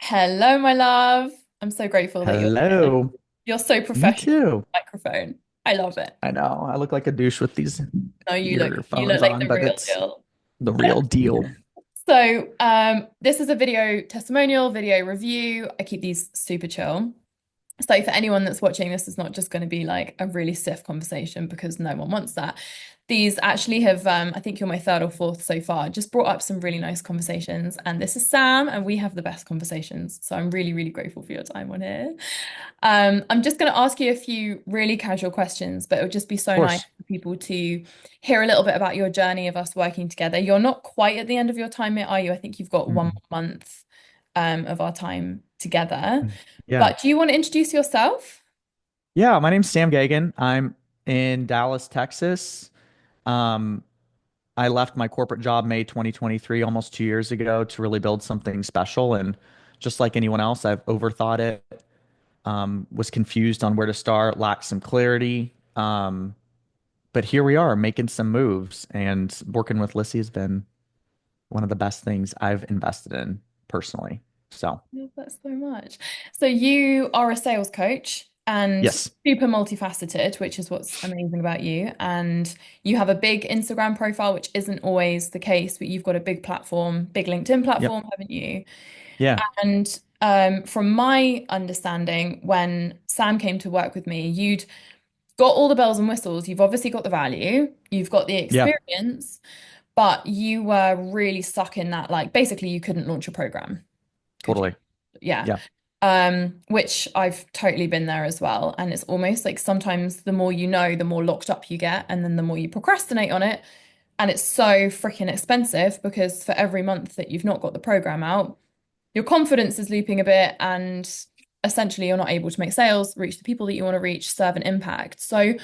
Hello, my love. I'm so grateful that you're here. Hello. You're so Me professional with too. the microphone. I love it. I know. I look like a douche with these No, you look earphones like on, the but real it's deal. the real deal. So, this is a video testimonial, video review. I keep these super chill. So for anyone that's watching, this is not just going to be like a really stiff conversation because no one wants that. These actually have, I think you're my third or fourth so far, just brought up some really nice conversations. And this is Sam, and we have the best conversations. So I'm really, really grateful for your time on here. I'm just going to ask you a few really casual questions, but it would just be Of so nice course. for people to hear a little bit about your journey of us working together. You're not quite at the end of your time here, are you? I think you've got one Mm. more month of our time together. Yeah. But do you want to introduce yourself? Yeah, my name's Sam Gagan. I'm in Dallas, Texas. Um, I left my corporate job May 2023, almost 2 years ago, to really build something special. And just like anyone else, I've overthought it, was confused on where to start, lacked some clarity. But here we are making some moves, and working with Lissy has been one of the best things I've invested in personally. So, Love that so much. So you are a sales coach and yes. super multifaceted, which is what's amazing about you. And you have a big Instagram profile, which isn't always the case, but you've got a big platform, big LinkedIn Yep. platform, haven't you? Yeah. And from my understanding, when Sam came to work with me, you'd got all the bells and whistles. You've obviously got the value, you've got the Yeah. experience, but you were really stuck in that, like basically you couldn't launch a program, could you? Totally. Yeah. Yeah. Which I've totally been there as well. And it's almost like sometimes the more you know, the more locked up you get, and then the more you procrastinate on it. And it's so freaking expensive because for every month that you've not got the program out, your confidence is looping a bit, and essentially you're not able to make sales, reach the people that you want to reach, serve an impact. So,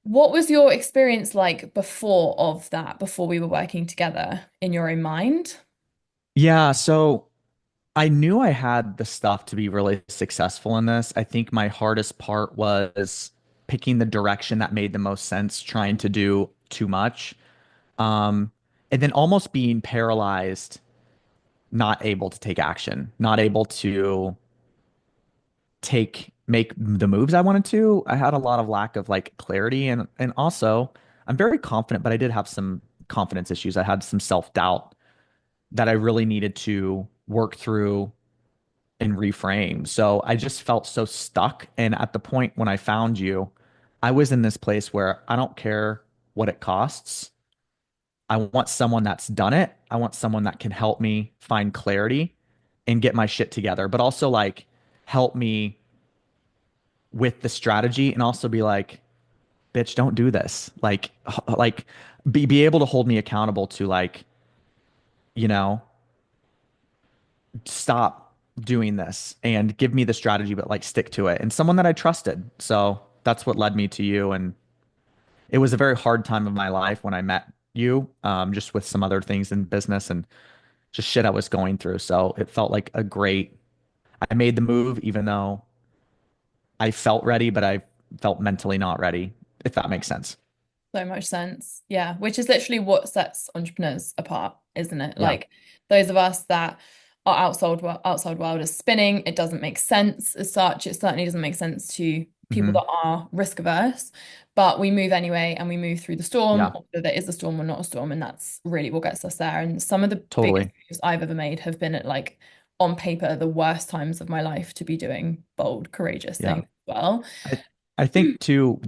what was your experience like before of that, before we were working together in your own mind? Yeah. So I knew I had the stuff to be really successful in this. I think my hardest part was picking the direction that made the most sense, trying to do too much. Um, and then almost being paralyzed, not able to take action, not able to make the moves I wanted to. I had a lot of lack of like clarity, and also I'm very confident, but I did have some confidence issues. I had some self-doubt that I really needed to work through and reframe. So I just felt so stuck. And at the point when I found you, I was in this place where I don't care what it costs. I want someone that's done it. I want someone that can help me find clarity and get my shit together, but also like help me with the strategy and also be like, bitch, don't do this. Like be able to hold me accountable to like, you know, stop doing this and give me the strategy, but like stick to it. And someone that I trusted. So that's what led me to you. And it was a very hard time of my life when I met you, just with some other things in business and just shit I was going through. So it felt like I made the move, even though I felt ready, but I felt mentally not ready, if that makes sense. So much sense. Yeah, which is literally what sets entrepreneurs apart, isn't it? Yeah, Like those of us that our outside world is spinning, it doesn't make sense as such. It certainly doesn't make sense to people hmm, that are risk averse, but we move anyway and we move through the storm, yeah, whether there is a storm or not a storm, and that's really what gets us there. And some of the biggest totally. moves I've ever made have been at like on paper the worst times of my life to be doing bold, courageous Yeah. things as well. I I think too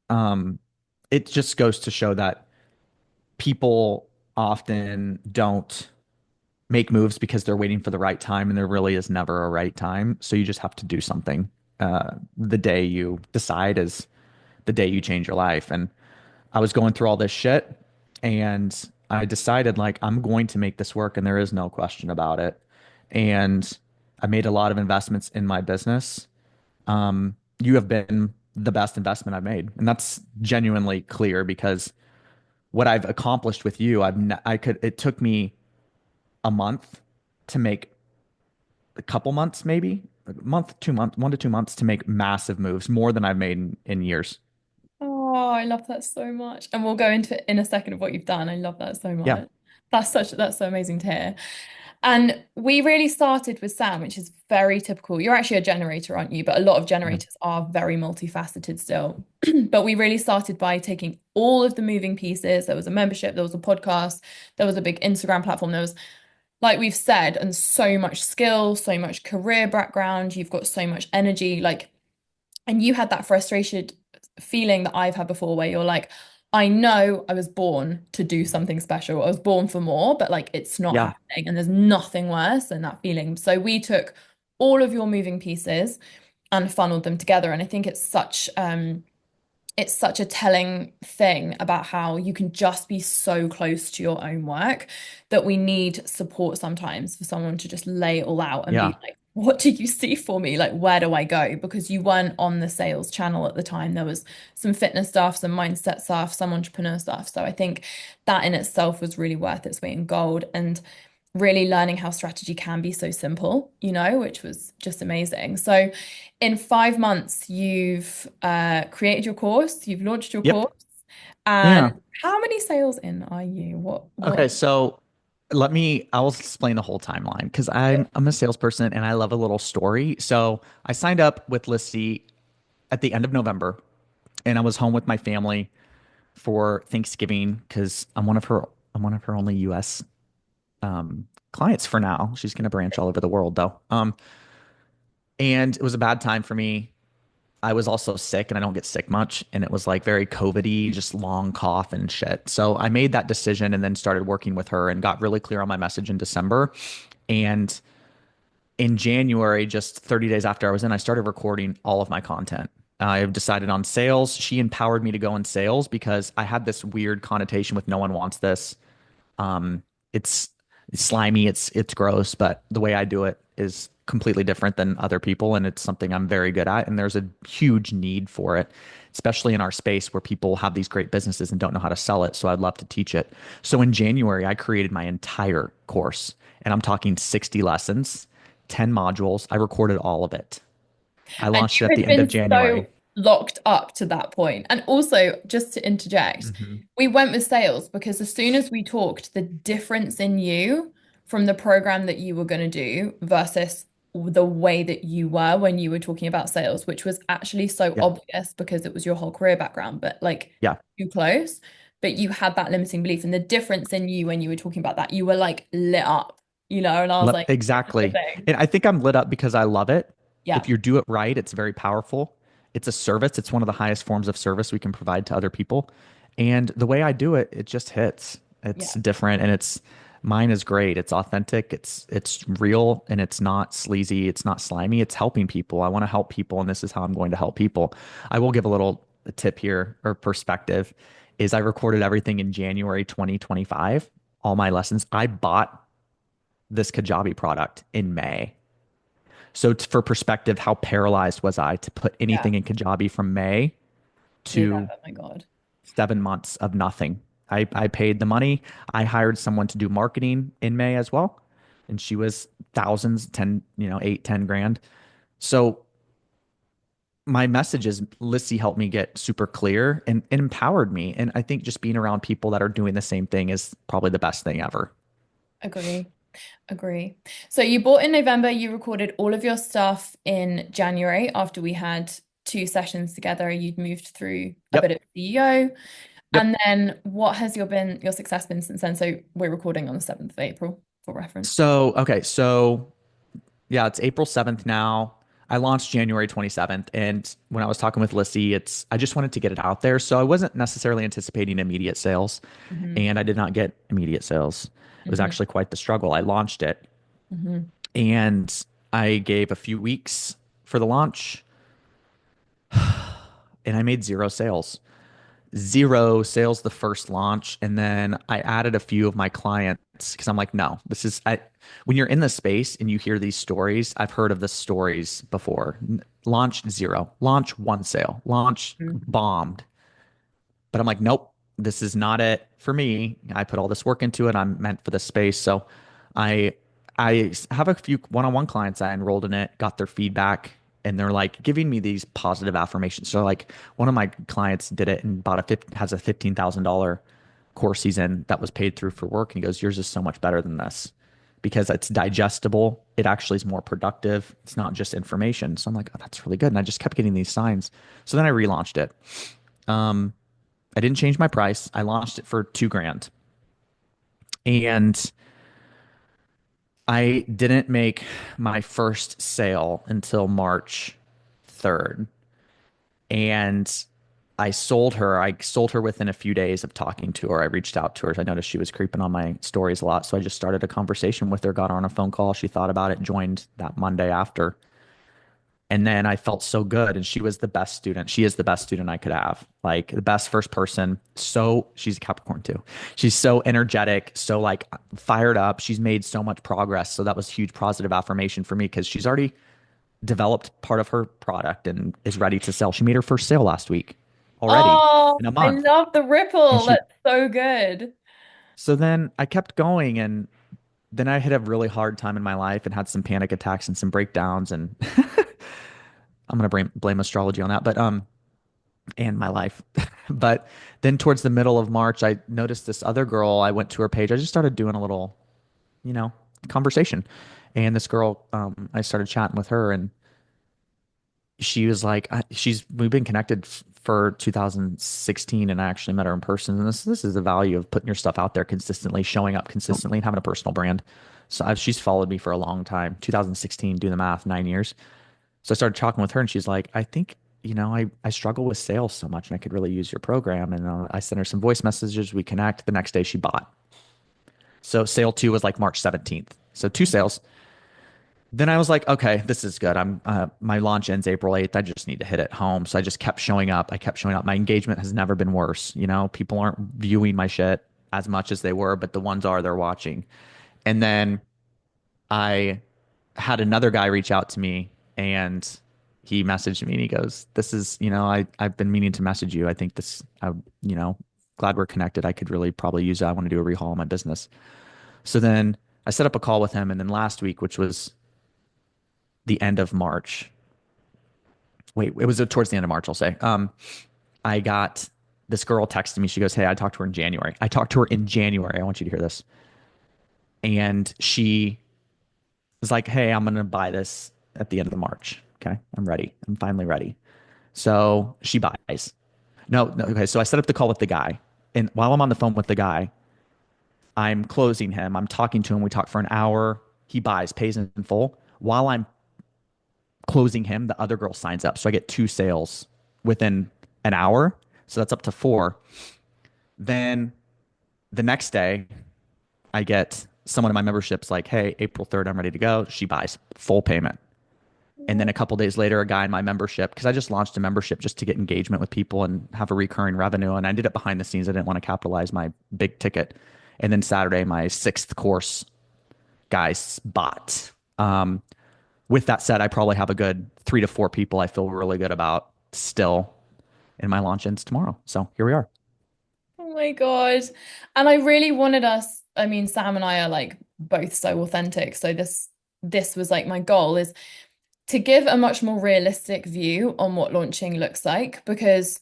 um it just goes to show that people often don't make moves because they're waiting for the right time, and there really is never a right time. So you just have to do something. The day you decide is the day you change your life. And I was going through all this shit, and I decided like I'm going to make this work, and there is no question about it. And I made a lot of investments in my business. You have been the best investment I've made, and that's genuinely clear because what I've accomplished with you, I could it took me a month to make a couple months, maybe a month, 2 months, 1 to 2 months to make massive moves, more than I've made in years. Oh, I love that so much. And we'll go into it in a second of what you've done. I love that so Yeah. much. That's so amazing to hear. And we really started with sound, which is very typical. You're actually a generator, aren't you? But a lot of Yeah. generators are very multifaceted still. But we really started by taking all of the moving pieces. There was a membership, there was a podcast, there was a big Instagram platform, there was, like we've said, and so much skill, so much career background. You've got so much energy. Like, and you had that frustrated feeling that I've had before where you're like, I know I was born to do something special. I was born for more, but like it's not Yeah. happening. And there's nothing worse than that feeling. So we took all of your moving pieces and funneled them together. And I think it's such a telling thing about how you can just be so close to your own work that we need support sometimes for someone to just lay it all out and Yeah. be like, what do you see for me? Like, where do I go? Because you weren't on the sales channel at the time. There was some fitness stuff, some mindset stuff, some entrepreneur stuff. So I think that in itself was really worth its weight in gold. And really learning how strategy can be so simple, which was just amazing. So in 5 months, you've created your course, you've launched your Yep. course, and Yeah. how many sales in are you? What? Okay, so I'll explain the whole timeline because I'm a salesperson and I love a little story. So I signed up with Lissy at the end of November and I was home with my family for Thanksgiving because I'm one of her only US clients for now. She's going to branch all over the world though. And it was a bad time for me. I was also sick and I don't get sick much. And it was like very COVID-y, just long cough and shit. So I made that decision and then started working with her and got really clear on my message in December. And in January, just 30 days after I was in, I started recording all of my content. I've decided on sales. She empowered me to go in sales because I had this weird connotation with no one wants this. It's it's slimy, it's gross, but the way I do it is completely different than other people, and it's something I'm very good at. And there's a huge need for it, especially in our space where people have these great businesses and don't know how to sell it. So I'd love to teach it. So in January, I created my entire course, and I'm talking 60 lessons, 10 modules. I recorded all of it. I And launched it you at had the end of been January. so locked up to that point. And also, just to interject, Mhm. we went with sales because as soon as we talked, the difference in you from the program that you were going to do versus the way that you were when you were talking about sales, which was actually so Yeah. obvious because it was your whole career background, but like Yeah. too close. But you had that limiting belief. And the difference in you when you were talking about that, you were like lit up, and I was like, this is the Exactly. thing. And I think I'm lit up because I love it. If Yeah. you do it right, it's very powerful. It's a service. It's one of the highest forms of service we can provide to other people. And the way I do it, it just hits. It's Yeah. different and it's mine is great. It's authentic. It's real and it's not sleazy. It's not slimy. It's helping people. I want to help people and this is how I'm going to help people. I will give a little tip here or perspective is I recorded everything in January 2025, all my lessons. I bought this Kajabi product in May. So for perspective, how paralyzed was I to put Yeah. anything in Kajabi from May To that. to Oh my God. 7 months of nothing? I paid the money. I hired someone to do marketing in May as well. And she was thousands, 10, 8, 10 grand. So my messages, Lissy helped me get super clear and empowered me. And I think just being around people that are doing the same thing is probably the best thing ever. Agree. Agree. So you bought in November, you recorded all of your stuff in January after we had two sessions together. You'd moved through a bit Yep. of CEO. Yep. And then what has your success been since then? So we're recording on the 7th of April for reference. Okay. So yeah, it's April 7th now. I launched January 27th. And when I was talking with Lissy, I just wanted to get it out there. So I wasn't necessarily anticipating immediate sales, Hmm. and I did not get immediate sales. It was Hmm. actually quite the struggle. I launched it Hmm. and I gave a few weeks for the launch and I made zero sales the first launch. And then I added a few of my clients because I'm like, no, when you're in the space and you hear these stories, I've heard of the stories before. Launch zero, launch one sale, launch bombed. But I'm like, nope, this is not it for me. I put all this work into it. I'm meant for this space. So I I have a few one-on-one clients I enrolled in it, got their feedback, and they're like giving me these positive affirmations. So like one of my clients did it and has a $15,000 course season that was paid through for work. And he goes, yours is so much better than this because it's digestible. It actually is more productive. It's not just information. So I'm like, oh, that's really good. And I just kept getting these signs. So then I relaunched it. Um, I didn't change my price. I launched it for 2 grand. And I didn't make my first sale until March 3rd. And I sold her within a few days of talking to her. I reached out to her. I noticed she was creeping on my stories a lot. So I just started a conversation with her, got her on a phone call. She thought about it, joined that Monday after. And then I felt so good. And she was the best student. She is the best student I could have. Like the best first person. So she's a Capricorn too. She's so energetic, so like fired up. She's made so much progress. So that was huge positive affirmation for me because she's already developed part of her product and is ready to sell. She made her first sale last week already Oh, in a I month. love the And ripple. she, That's so good. so then I kept going and then I hit a really hard time in my life and had some panic attacks and some breakdowns. And I'm going to blame astrology on that, but, and my life. But then towards the middle of March, I noticed this other girl. I went to her page. I just started doing a little, you know, conversation. And this girl, I started chatting with her and she was like, we've been connected for 2016 and I actually met her in person. And this is the value of putting your stuff out there consistently, showing up consistently and having a personal brand. So she's followed me for a long time, 2016, do the math, 9 years. So I started talking with her and she's like, I think, I struggle with sales so much and I could really use your program. And I sent her some voice messages. We connect. The next day she bought. So sale two was like March 17th. So 2 sales. Then I was like, okay, this is good. My launch ends April 8th. I just need to hit it home. So I just kept showing up. I kept showing up. My engagement has never been worse. People aren't viewing my shit as much as they were, but the ones they're watching. And then I had another guy reach out to me and he messaged me and he goes, this is, I've been meaning to message you. I think you know, glad we're connected. I could really probably use it. I want to do a rehaul on my business. So then I set up a call with him. And then last week, which was the end of March. Wait, it was towards the end of March, I'll say. I got this girl texted me. She goes, hey, I talked to her in January. I talked to her in January. I want you to hear this. And she was like, hey, I'm going to buy this at the end of March. Okay. I'm ready. I'm finally ready. So she buys. No. Okay. So I set up the call with the guy. And while I'm on the phone with the guy, I'm closing him. I'm talking to him. We talk for an hour. He buys, pays in full. While I'm closing him, the other girl signs up. So I get 2 sales within an hour. So that's up to 4. Then the next day, I get someone in my membership's like, hey, April 3rd, I'm ready to go. She buys full payment. And then a couple days later, a guy in my membership, because I just launched a membership just to get engagement with people and have a recurring revenue. And I did it behind the scenes. I didn't want to capitalize my big ticket. And then Saturday, my 6th course guys bought. With that said, I probably have a good 3 to 4 people I feel really good about still in my launch ins tomorrow. So here we are. Oh my God. And I really wanted us, I mean, Sam and I are like both so authentic. So this was like my goal is to give a much more realistic view on what launching looks like because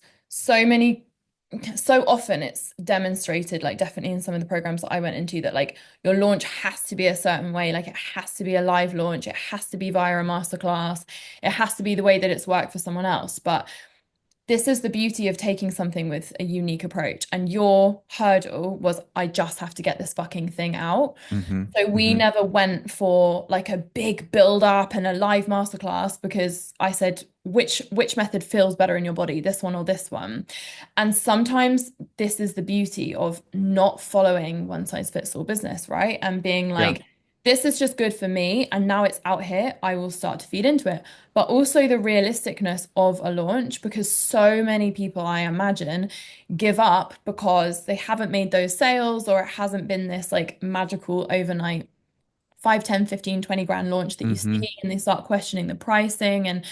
so often it's demonstrated, like definitely in some of the programs that I went into, that like your launch has to be a certain way, like it has to be a live launch, it has to be via a masterclass, it has to be the way that it's worked for someone else. But this is the beauty of taking something with a unique approach. And your hurdle was, I just have to get this fucking thing out. Mm-hmm. So we Mm-hmm. never went for like a big build up and a live masterclass because I said, which method feels better in your body, this one or this one? And sometimes this is the beauty of not following one size fits all business, right? And being Yeah. like, this is just good for me. And now it's out here, I will start to feed into it. But also the realisticness of a launch, because so many people, I imagine, give up because they haven't made those sales or it hasn't been this like magical overnight 5, 10, 15, 20 grand launch that you Mm-hmm. see and they start questioning the pricing. And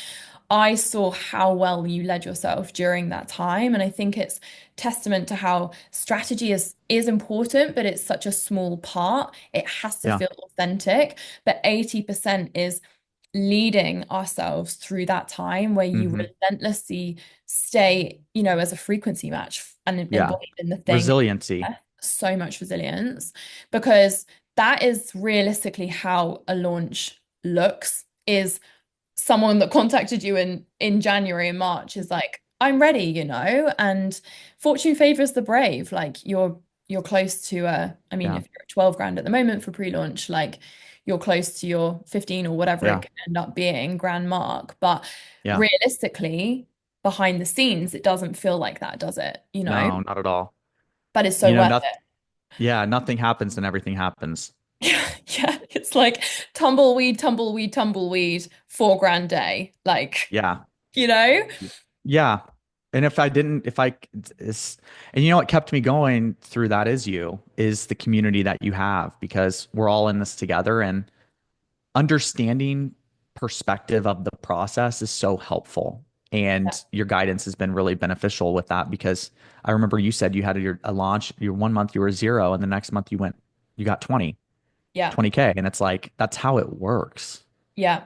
I saw how well you led yourself during that time. And I think it's testament to how strategy is important, but it's such a small part. It has to Yeah. feel authentic. But 80% is leading ourselves through that time where you Mm-hmm. relentlessly stay, as a frequency match and Yeah. embodied in the thing. Resiliency. So much resilience because that is realistically how a launch looks, is someone that contacted you in January and March is like, I'm ready, and fortune favors the brave. Like you're close to I mean, Yeah. if you're at 12 grand at the moment for pre-launch, like you're close to your 15 or whatever it Yeah. could end up being grand mark. But Yeah. realistically, behind the scenes, it doesn't feel like that, does it? No, not at all. But it's so You know, worth nothing. Yeah, nothing happens and everything happens. Yeah, it's like tumbleweed, tumbleweed, tumbleweed, 4 grand day. Like, Yeah. you know? Yeah. And if I didn't, if I, it's, and you know what kept me going through that is the community that you have because we're all in this together and understanding perspective of the process is so helpful. Yeah, And your guidance has been really beneficial with that because I remember you said you had a launch, your 1 month you were zero, and the next month you got yeah, 20K. And it's like, that's how it works. yeah,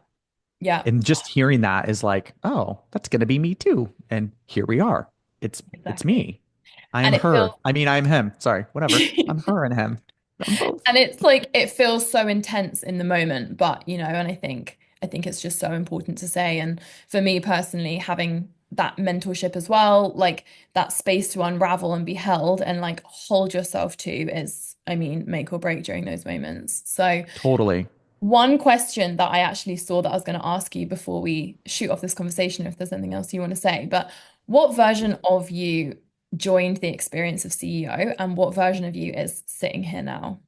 yeah, And just hearing that is like, oh, that's going to be me too. And here we are. It's exactly. me. I am And it her. feels I mean, I'm him. Sorry, whatever. I'm her and him. I'm both. and it's like it feels so intense in the moment, but and I think it's just so important to say. And for me personally, having that mentorship as well, like that space to unravel and be held and like hold yourself to is, I mean, make or break during those moments. So Totally. one question that I actually saw that I was going to ask you before we shoot off this conversation, if there's anything else you want to say, but what version of you joined the experience of CEO and what version of you is sitting here now?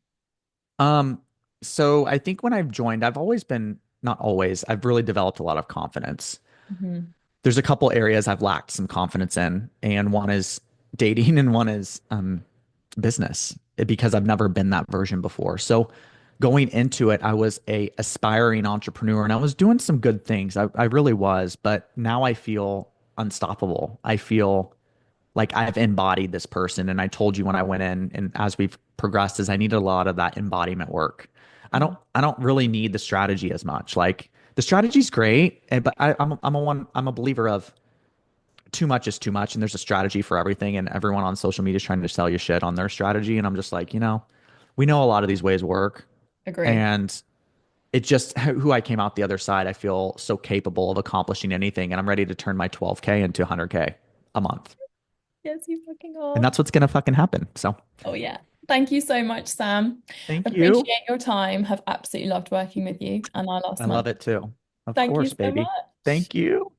Um, so I think when I've joined, I've always been, not always, I've really developed a lot of confidence. Hmm. There's a couple areas I've lacked some confidence in, and one is dating and one is business because I've never been that version before. So going into it, I was a aspiring entrepreneur and I was doing some good things. I really was, but now I feel unstoppable. I feel like I've embodied this person. And I told you when I went in and as we've progressed is I needed a lot of that embodiment work. I don't really need the strategy as much. Like the strategy's great, but I'm a believer of too much is too much and there's a strategy for everything and everyone on social media is trying to sell you shit on their strategy and I'm just like, we know a lot of these ways work Agree. and it just who I came out the other side, I feel so capable of accomplishing anything and I'm ready to turn my 12K into 100K a month. Yes, you fucking And are. that's what's going to fucking happen. So, Oh, yeah. Thank you so much, Sam. thank you. Appreciate your time. Have absolutely loved working with you, and I'll ask I month. love it too. Of Thank you course, so baby. much. Thank you.